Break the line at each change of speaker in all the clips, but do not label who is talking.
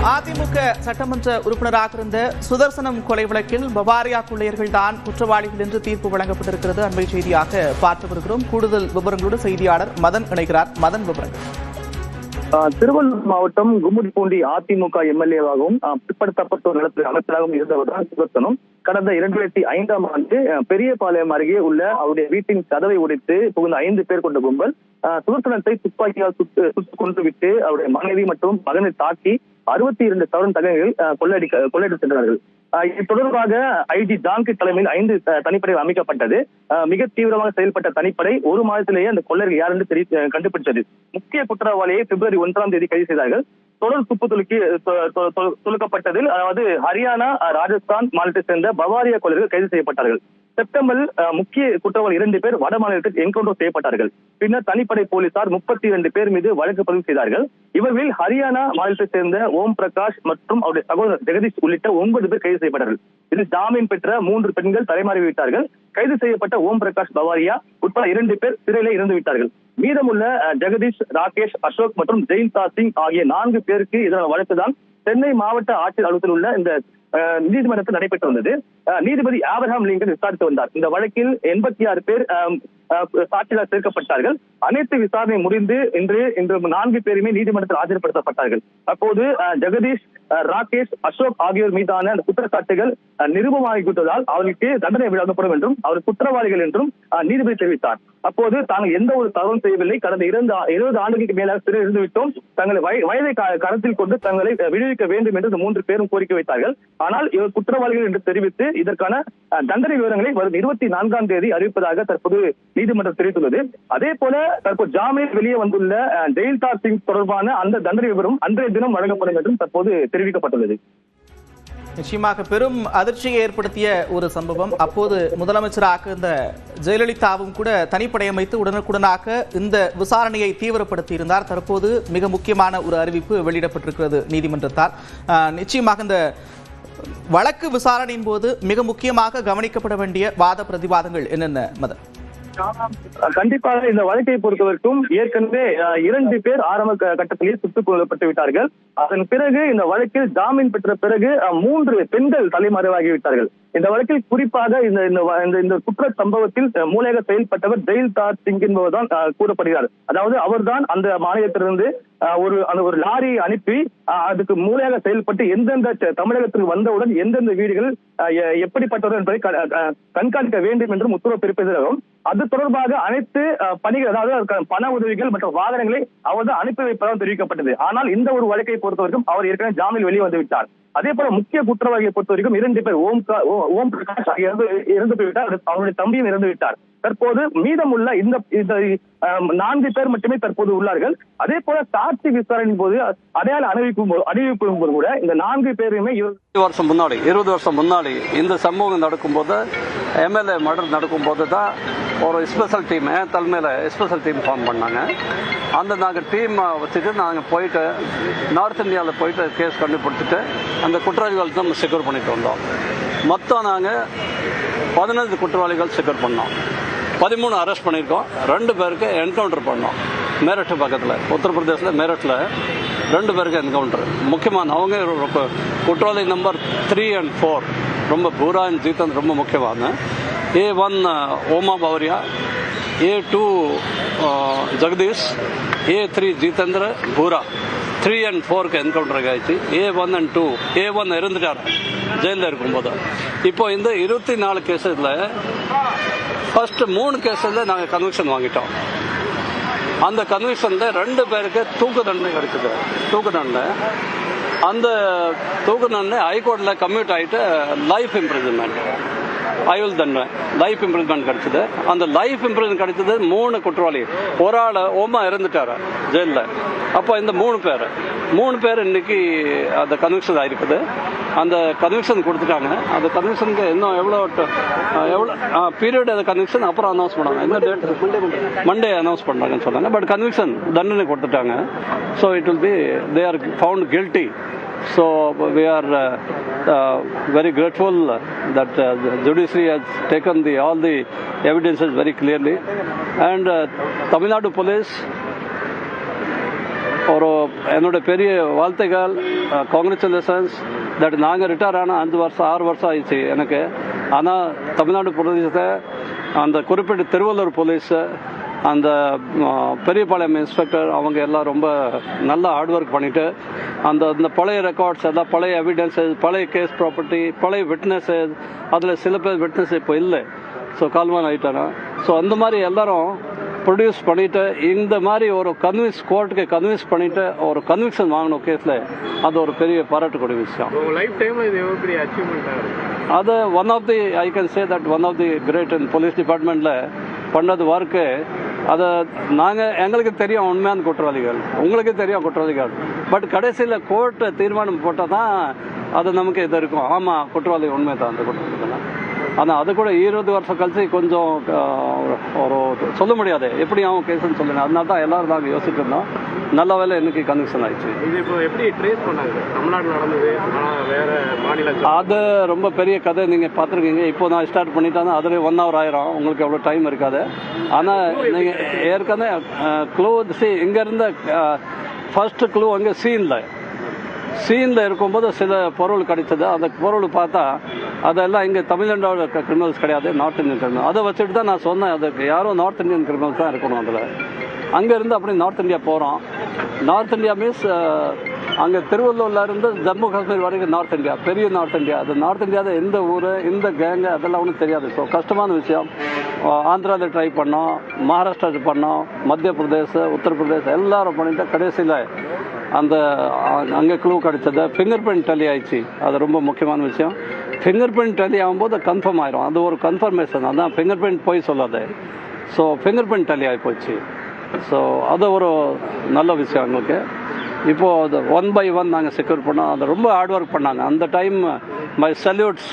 அதிமுக சட்டமன்ற உறுப்பினராக இருந்த சுதர்சனம் கொலை வழக்கில் பவாரியா கொள்ளையர்கள் தான் குற்றவாளிகள் என்று தீர்ப்பு வழங்கப்பட்டிருக்கிறது. அண்மை செய்தியாக பார்த்து வருகிறோம். கூடுதல் விவரங்களோடு செய்தியாளர் மதன் இணைக்கிறார். மதன், விவரங்கள்.
திருவள்ளூர் மாவட்டம் கும்மிடிப்பூண்டி அதிமுக எம்எல்ஏவாகவும் பிற்படுத்தப்பட்டோர் நலத்துறை அமைச்சராகவும் இருந்தவர் தான் சுதர்சனம். கடந்த 2005ஆம் ஆண்டு பெரியபாளையம் அருகே உள்ள அவருடைய வீட்டின் கதவை உடைத்து புகுந்த 5 பேர் கொண்ட கும்பல் சுதர்சனத்தை துப்பாக்கியால் சுட்டுக் கொன்றுவிட்டு அவருடைய மனைவி மற்றும் மகனை தாக்கி 62 சவரன் தகவல்கள் கொள்ளையடித்து சென்றார்கள். இது தொடர்பாக ஐஜி ஜான்கி தலைமையில் 5 தனிப்படை அமைக்கப்பட்டது. மிக தீவிரமாக செயல்பட்ட தனிப்படை ஒரு மாதத்திலேயே அந்த கொள்ளையர்கள் யார் என்று கண்டுபிடித்தது. முக்கிய குற்றவாளியை பிப்ரவரி 1ஆம் தேதி கைது செய்தார்கள். தொடர் துப்பு துளுக்கப்பட்டதில் அதாவது ஹரியானா, ராஜஸ்தான் மாநிலத்தை சேர்ந்த பவாரியா கொள்ளையர்கள் கைது செய்யப்பட்டார்கள். செப்டம்பரில் முக்கிய குற்றவாளி 2 பேர் வட மாநிலத்தில் என்கவுண்டர் செய்யப்பட்டார்கள். பின்னர் தனிப்படை போலீசார் 32 பேர் மீது வழக்கு பதிவு செய்தார்கள். இவர்களில் ஹரியானா மாநிலத்தை சேர்ந்த ஓம் பிரகாஷ் மற்றும் அவருடைய சகோதரர் ஜெகதீஷ் உள்ளிட்ட 9 பேர் கைது செய்யப்பட்டார்கள். இதில் ஜாமீன் பெற்ற 3 பெண்கள் தலைமறைவிட்டார்கள். கைது செய்யப்பட்ட ஓம் பிரகாஷ், பவாரியா உட்பட 2 பேர் சிறையிலே இருந்து விட்டார்கள். மீதமுள்ள ஜெகதீஷ், ராகேஷ், அசோக் மற்றும் ஜெயின்தா சிங் ஆகிய 4 பேருக்கு எதிரான வழக்குதான் சென்னை மாவட்ட ஆட்சியர் அலுவலகத்தில் உள்ள இந்த நீதிமன்றத்தில் நடைபெற்று வந்தது. நீதிபதி ஆபிரகாம் லிங்கன் விசாரித்து வந்தார். இந்த வழக்கில் 86 பேர் சாட்சியாக சேர்க்கப்பட்டார்கள். அனைத்து விசாரணை முடிந்து இன்று 4 பேருமே நீதிமன்றத்தில் ஆஜர்படுத்தப்பட்டார்கள். அப்போது ஜெகதீஷ், ராகேஷ், அசோக் ஆகியோர் மீதான அந்த குற்றச்சாட்டுகள் நிரூபமாகிவிட்டதால் அவர்களுக்கு தண்டனை வழங்கப்படும் என்றும் அவர் குற்றவாளிகள் என்றும் நீதிபதி தெரிவித்தார். அப்போது தாங்கள் எந்த ஒரு தவறும் செய்யவில்லை, கடந்த 20 ஆண்டுகளுக்கு மேலாக சிறை இருந்துவிட்டோம், தங்களை வயதை கருத்தில் கொண்டு தங்களை விடுவிக்க வேண்டும் என்று 3 பேரும் கோரிக்கை வைத்தார்கள். ஆனால் இவர் குற்றவாளிகள் என்று தெரிவித்து இதற்கான தண்டனை விவரங்களை வரும் 24ஆம் தேதி அறிவிப்பதாக தற்போது நீதிமன்றம் தெரிவித்துள்ளது. அதே போல தற்போது ஜாமீன் வெளியே வந்துள்ள ஜெயின்தா சிங் தொடர்பான அந்த தண்டனை விவரம் அன்றைய தினம் வழங்கப்படும் என்றும் தற்போது தெரிவிக்கப்பட்டுள்ளது.
நிச்சயமாக பெரும் அதிர்ச்சியை ஏற்படுத்திய ஒரு சம்பவம். அப்போது முதலமைச்சராக இந்த ஜெயலலிதாவும் கூட தனிப்படை அமைத்து உடனுக்குடனாக இந்த விசாரணையை தீவிரப்படுத்தி இருந்தார். தற்போது மிக முக்கியமான ஒரு அறிவிப்பு வெளியிடப்பட்டிருக்கிறது நீதிமன்றத்தால். நிச்சயமாக இந்த வழக்கு விசாரணையின் போது மிக முக்கியமாக கவனிக்கப்பட வேண்டிய வாத பிரதிவாதங்கள் என்னென்ன மதன்?
கண்டிப்பாக இந்த வழக்கை பொறுத்தவரைக்கும் ஏற்கனவே 2 பேர் ஆரம்ப கட்டத்திலேயே சுட்டுக் கொல்லப்பட்டு விட்டார்கள். அதன் பிறகு இந்த வழக்கில் ஜாமீன் பெற்ற பிறகு 3 பெண்கள் தலைமறைவாகிவிட்டார்கள். இந்த வழக்கில் குறிப்பாக இந்த குற்ற சம்பவத்தில் மூளையாக செயல்பட்டவர் ஜெயின்தா சிங் என்பவர் தான் கூறப்படுகிறார். அதாவது அவர்தான் அந்த மாநிலத்திலிருந்து ஒரு லாரியை அனுப்பி அதுக்கு மூளையாக செயல்பட்டு எந்தெந்த தமிழகத்திற்கு வந்தவுடன் எந்தெந்த வீடுகள் எப்படிப்பட்டவர் என்பதை கண்காணிக்க வேண்டும் என்றும் உத்தரவு பிறப்பித்தாகவும் அது தொடர்பாக அனைத்து பணிகள், அதாவது பண உதவிகள் மற்றும் வாகனங்களை அவர் தான் அனுப்பி வைப்பதாக தெரிவிக்கப்பட்டது. ஆனால் இந்த ஒரு வழக்கை பொறுத்தவரைக்கும் அவர் ஏற்கனவே ஜாமீன் வெளியே வந்துவிட்டார். அதே போல முக்கிய குற்றவாளியை பொறுத்த வரைக்கும் 2 பேர் ஓம் பிரகாஷ் இறந்து போய்விட்டார், அவருடைய தம்பியும் இறந்து விட்டார். தற்போது மீதமுள்ள இந்த 4 பேர் மட்டுமே தற்போது உள்ளார்கள். அதே போல சாட்சி விசாரணையின் போது அடையாள அறிவிக்கும் போது கூட இந்த 4 பேருமே
20 வருஷம் முன்னாடி இந்த சம்பவம் நடக்கும்போது, எம்எல்ஏ மர்டர் நடக்கும்போது தான் ஒரு ஸ்பெஷல் டீம் தலைமையில் ஸ்பெஷல் டீம் ஃபார்ம் பண்ணாங்க. நாங்கள் டீம் வச்சுட்டு நாங்கள் போயிட்டு நார்த் இந்தியாவில் போயிட்டு கேஸ் கண்டுபிடிச்சிட்டு அந்த குற்றவாளிகள் தான் செக்யூர் பண்ணிட்டு வந்தோம். மொத்தம் நாங்கள் 15 குற்றவாளிகள் செக்யூர் பண்ணோம். 13 அரெஸ்ட் பண்ணியிருக்கோம். 2 பேருக்கு என்கவுண்டர் பண்ணோம். மேரட் பக்கத்தில், உத்தரப்பிரதேசில் மேரட்டில் 2 பேருக்கு என்கவுண்டர். முக்கியமான அவங்க குற்றவாளி நம்பர் 3 and 4 ரொம்ப பூரா ஜீத்தன் ரொம்ப முக்கியமான. A1 ஓமா பவரியா, A2 ஜெகதீஷ், A3 ஜீத்தேந்திர பூரா. 3 and 4க்கு என்கவுண்டர் ஆயிடுச்சு. A1 and 2, A1 இறந்துட்டார் ஜெயிலில் இருக்கும்போது. இப்போ இந்த 24 கேஸில் ஃபர்ஸ்ட் 3 கேஸில் நாங்கள் கன்விக்ஷன் வாங்கிட்டோம். அந்த கன்விக்ஷனில் 2 பேருக்கு தூக்கு தண்டனை கிடைச்சது. தூக்கு தண்டனை ஹைகோர்ட்டில் கம்யூட் ஆகிட்டு லைஃப் இம்ப்ரிசன்மெண்ட், ஆயுள் தண்டனை, லைஃப் இம்ப்ரிசன்மெண்ட் கிடைச்சது. அந்த லைஃப் இம்ப்ரிசன்மெண்ட் கிடைச்சது 3 குற்றவாளி. ஒரு ஆள் ஓமா இறந்துட்டாரு ஜெயிலில். அப்போ இந்த 3 பேர் இன்னைக்கு அந்த கன்விக்ஷன் ஆயிருக்குது. அந்த கன்விக்ஷன் கொடுத்துட்டாங்க. அந்த கன்விக்ஷனுக்கு இன்னும் எவ்வளோ பீரியட் அந்த கன்விக்ஷன் அப்புறம் அனௌன்ஸ் பண்ணாங்க. என்ன டேட்? மண்டே அனௌன்ஸ் பண்ணாங்கன்னு சொன்னாங்க. பட் கன்விக்ஷன் தண்டனை கொடுத்துட்டாங்க. So it will be they are found guilty. So we are very grateful that the judiciary has taken all the evidences very clearly, and Tamil Nadu police ஒரு என்னோட பெரிய வாழ்த்துக்கள், congratulations. That நாங்கள் retire ஆனால் 5 வருஷம் 6 வருஷம் ஆயிடுச்சு எனக்கு. ஆனால் தமிழ்நாடு போலீஸை அந்த குறிப்பிட்ட திருவள்ளூர் போலீஸு, அந்த பெரியபாளையம் இன்ஸ்பெக்டர், அவங்க எல்லாம் ரொம்ப நல்லா ஹார்ட் ஒர்க் பண்ணிவிட்டு அந்த பழைய ரெக்கார்ட்ஸ் எல்லாம், பழைய எவிடன்ஸஸ், பழைய கேஸ் ப்ராப்பர்ட்டி, பழைய விட்னஸஸ், அதில் சில பேர் விட்னஸ் இப்போ இல்லை, ஸோ கால்மான் ஆகிட்டாங்க. ஸோ அந்த மாதிரி எல்லாரும் ப்ரொடியூஸ் பண்ணிவிட்டு இந்த மாதிரி ஒரு கோர்ட்டுக்கு கன்வின்ஸ் பண்ணிவிட்டு ஒரு கன்விக்ஷன் வாங்கணும் கேஸில். அது ஒரு பெரிய பாராட்டக்கூடிய விஷயம்.
லைஃப் டைமில் இது எவ்வளோ பெரிய அச்சீவ்மெண்ட்.
அது one of the I can say that one of the great in police டிபார்ட்மெண்ட்டில் பண்ணது ஒர்க்கு. அதை எங்களுக்கு தெரியும் உண்மையான குற்றவாளிகள், உங்களுக்கு தெரியும் குற்றவாளிகள். பட் கடைசியில் கோர்ட்டு தீர்மானம் போட்டால் தான் அது நமக்கு இது இருக்கும், ஆமாம் குற்றவாளி உண்மை தான் அந்த குற்றவாளிகள். ஆனால் அது கூட 20 வருஷம் கழிச்சு கொஞ்சம் ஒரு சொல்ல முடியாது எப்படி அவன் கேஸ்ன்னு சொல்லுங்க. அதனால தான் எல்லாரும் நாங்கள் யோசிச்சுட்டு இருந்தோம். நல்ல வேலை இன்னைக்கு கன்விக்ஷன் ஆயிடுச்சு.
இது இப்போ எப்படி ட்ரேஸ் பண்ணாங்க? தமிழ்நாட்டில் நடந்தது, வேற மாநிலம். அது
ரொம்ப பெரிய கதை, நீங்கள் பார்த்துருக்கீங்க. இப்போ நான் ஸ்டார்ட் பண்ணிட்டேன்னா அதில் 1 hour ஆயிரும், உங்களுக்கு எவ்வளோ டைம் இருக்காது. ஆனால் நீங்கள் ஏற்கனவே க்ளூ இங்கேருந்து ஃபர்ஸ்ட் க்ளூ அங்கே சீனில் இருக்கும்போது சில பொருள் கிடைச்சது. அந்த பொருள் பார்த்தா அதெல்லாம் இங்கே தமிழ்நாடோட கிரிமினல்ஸ் கிடையாது, நார்த் இந்தியன் கிரிமினல். அதை வச்சுட்டு தான் நான் சொன்னேன், அதுக்கு யாரும் நார்த் இந்தியன் கிரிமினல்ஸ் தான் இருக்கணும் அதில். அங்கேருந்து அப்படி நார்த் இந்தியா போகிறோம். நார்த் இந்தியா மீன்ஸ் அங்கே திருவள்ளூர்லேருந்து ஜம்மு காஷ்மீர் வரைக்கும் நார்த் இந்தியா, பெரிய நார்த் இந்தியா. அது நார்த் இந்தியாவில் எந்த ஊர், எந்த கேங்கு, அதெல்லாம் ஒன்றும் தெரியாது. ஸோ கஷ்டமான விஷயம். ஆந்திராவில் ட்ரை பண்ணோம், மகாராஷ்டிராவில் பண்ணோம், மத்திய பிரதேஷ், உத்தரப்பிரதேஷ் எல்லாரும் பண்ணிட்டு கடைசியில் அந்த அங்கே க்ளூ கிடைச்சது. ஃபிங்கர் பிரிண்ட் டெலி ஆயிடுச்சு. அது ரொம்ப முக்கியமான விஷயம். ஃபிங்கர் பிரிண்ட் டெலி ஆகும்போது கன்ஃபார்ம் ஆயிரும், அது ஒரு கன்ஃபர்மேஷன். அதான் ஃபிங்கர் பிரிண்ட் போய் சொல்லாது. ஸோ ஃபிங்கர் பிரிண்ட் டெலி ஆகி போச்சு. ஸோ அது ஒரு நல்ல விஷயம் எங்களுக்கு. இப்போது அது 1 by 1 நாங்கள் செக்யூர் பண்ணோம். அது ரொம்ப ஹார்ட் ஒர்க் பண்ணாங்க அந்த time. My salutes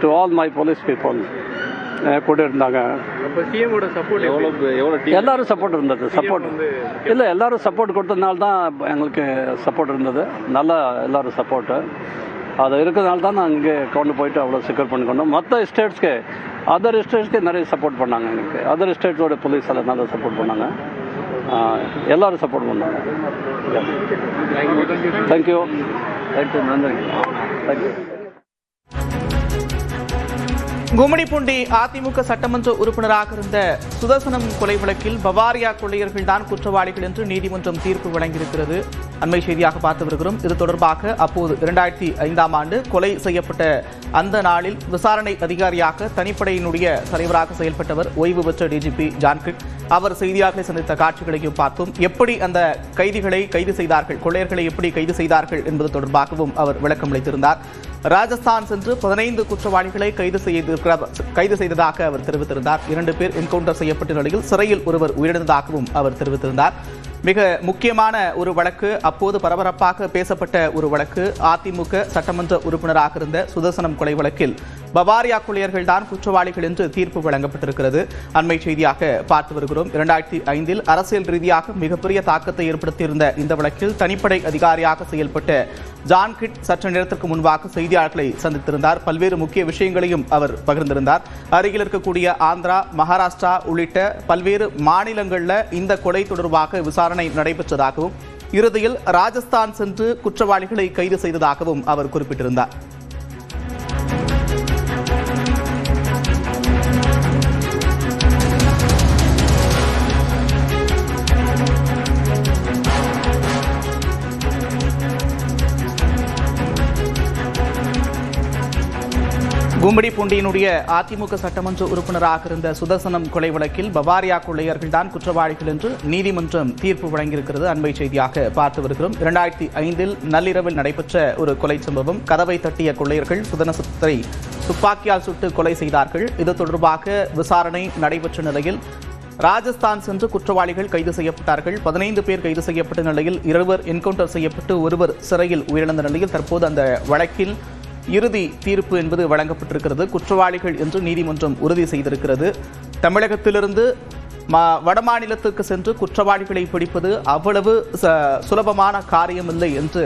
to all my police people கூட இருந்தாங்க. எல்லாரும் சப்போர்ட் இருந்தது. சப்போர்ட் இல்லை, எல்லாரும் சப்போர்ட் கொடுத்ததுனால தான் எங்களுக்கு சப்போர்ட் இருந்தது. நல்லா எல்லாரும் சப்போர்ட்டு அது இருக்கிறதுனால தான் நான் இங்கே கொண்டு போயிட்டு அவ்வளோ செக்யூர் பண்ணிக்கொண்டோம். மற்ற ஸ்டேட்ஸ்க்கு, அதர் ஸ்டேட்ஸ்க்கு நிறைய சப்போர்ட் பண்ணாங்க எங்களுக்கு. அதர் ஸ்டேட்ஸோட போலீஸ் எல்லாம் நல்லா சப்போர்ட் பண்ணாங்க. எல்லாரும் சப்போர்ட் பண்ணாங்க. தேங்க்யூ. நன்றி. தேங்க்யூ.
கும்மிடிப்பூண்டி அதிமுக சட்டமன்ற உறுப்பினராக இருந்த சுதர்சனம் கொலை வழக்கில் பவாரியா கொள்ளையர்கள் தான் குற்றவாளிகள் என்று நீதிமன்றம் தீர்ப்பு வழங்கியிருக்கிறது. அண்மை செய்தியாக பார்த்து வருகிறோம். இது தொடர்பாக அப்போது 2005ஆம் ஆண்டு கொலை செய்யப்பட்ட அந்த நாளில் விசாரணை அதிகாரியாக தனிப்படையினுடைய தலைவராக செயல்பட்டவர் ஓய்வு பெற்ற டிஜிபி ஜான்கிட். அவர் செய்தியாளர்களை சந்தித்த காட்சிகளையும் பார்த்தோம். எப்படி அந்த கைதிகளை கைது செய்தார்கள், கொள்ளையர்களை எப்படி கைது செய்தார்கள் என்பது தொடர்பாகவும் அவர் விளக்கம் அளித்திருந்தார். ராஜஸ்தான் சென்று 15 குற்றவாளிகளை கைது செய்ததாக அவர் தெரிவித்திருந்தார். 2 பேர் என்கவுண்டர் செய்யப்பட்ட நிலையில் சிறையில் ஒருவர் உயிரிழந்ததாகவும் அவர் தெரிவித்திருந்தார். மிக முக்கியமான ஒரு வழக்கு, அப்போது பரபரப்பாக பேசப்பட்ட ஒரு வழக்கு. அதிமுக சட்டமன்ற உறுப்பினராக இருந்த சுதர்சனம் கொலை வழக்கில் பவாரியா கொள்ளையர்கள் தான் குற்றவாளிகள் என்று தீர்ப்பு வழங்கப்பட்டிருக்கிறது. அண்மை செய்தியாக பார்த்து வருகிறோம். 2005இல் அரசியல் ரீதியாக மிகப்பெரிய தாக்கத்தை ஏற்படுத்தியிருந்த இந்த வழக்கில் தனிப்படை அதிகாரியாக செயல்பட்ட ஜான்கிட் சற்று நேரத்திற்கு முன்பாக செய்தியாளர்களை சந்தித்திருந்தார். பல்வேறு முக்கிய விஷயங்களையும் அவர் பகிர்ந்திருந்தார். அருகில் இருக்கக்கூடிய ஆந்திரா, மகாராஷ்டிரா உள்ளிட்ட பல்வேறு மாநிலங்களில் இந்த கொலை தொடர்பாக விசாரணை நடைபெற்றதாகவும் இறுதியில் ராஜஸ்தான் சென்று குற்றவாளிகளை கைது செய்ததாகவும் அவர் குறிப்பிட்டிருந்தார். கும்மிடிப்பூண்டியினுடைய அதிமுக சட்டமன்ற உறுப்பினராக இருந்த சுதர்சனம் கொலை வழக்கில் பவாரியா கொள்ளையர்கள் தான் குற்றவாளிகள் என்று நீதிமன்றம் தீர்ப்பு வழங்கியிருக்கிறது. அண்மை செய்தியாக பார்த்து வருகிறோம். 2005இல் நள்ளிரவில் நடைபெற்ற ஒரு கொலை சம்பவம். கதவை தட்டிய கொள்ளையர்கள் சுதர்சனத்தை துப்பாக்கியால் சுட்டு கொலை செய்தார்கள். இது தொடர்பாக விசாரணை நடைபெற்ற நிலையில் ராஜஸ்தான் சென்று குற்றவாளிகள் கைது செய்யப்பட்டார்கள். 15 பேர் கைது செய்யப்பட்ட நிலையில் 2 என்கவுண்டர் செய்யப்பட்டு ஒருவர் சிறையில் உயிரிழந்த நிலையில் தற்போது அந்த வழக்கில் இறுதி தீர்ப்பு என்பது வழங்கப்பட்டிருக்கிறது. குற்றவாளிகள் என்று நீதிமன்றம் உறுதி செய்திருக்கிறது. தமிழகத்திலிருந்து வடமாநிலத்திற்கு சென்று குற்றவாளிகளை பிடிப்பது அவ்வளவு சுலபமான காரியமில்லை என்று